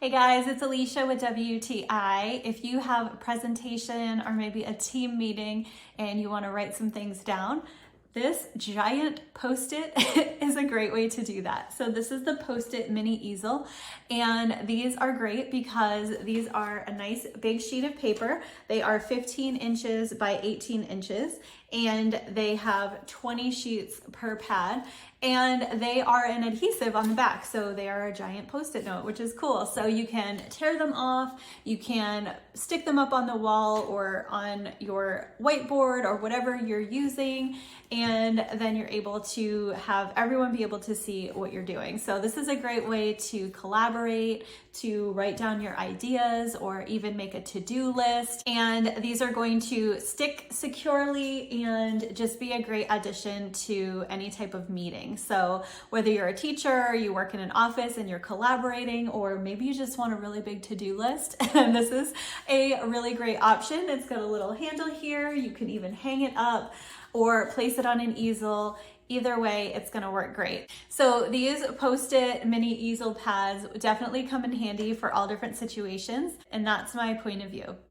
Hey guys, it's Alicia with WTI. If you have a presentation or maybe a team meeting and you want to write some things down, this giant Post-it is a great way to do that. So this is the Post-it mini easel, and these are great because these are a nice big sheet of paper. They are 15 inches by 18 inches, and they have 20 sheets per pad, and they are an adhesive on the back. So they are a giant Post-it note, which is cool. So you can tear them off, you can stick them up on the wall or on your whiteboard or whatever you're using, and then you're able to have everyone be able to see what you're doing. So this is a great way to collaborate, to write down your ideas, or even make a to-do list. And these are going to stick securely and just be a great addition to any type of meeting. So whether you're a teacher, you work in an office and you're collaborating, or maybe you just want a really big to-do list, and this is a really great option. It's got a little handle here. You can even hang it up or place it on an easel. Either way, it's gonna work great. So these Post-it mini easel pads definitely come in handy for all different situations, and that's my point of view.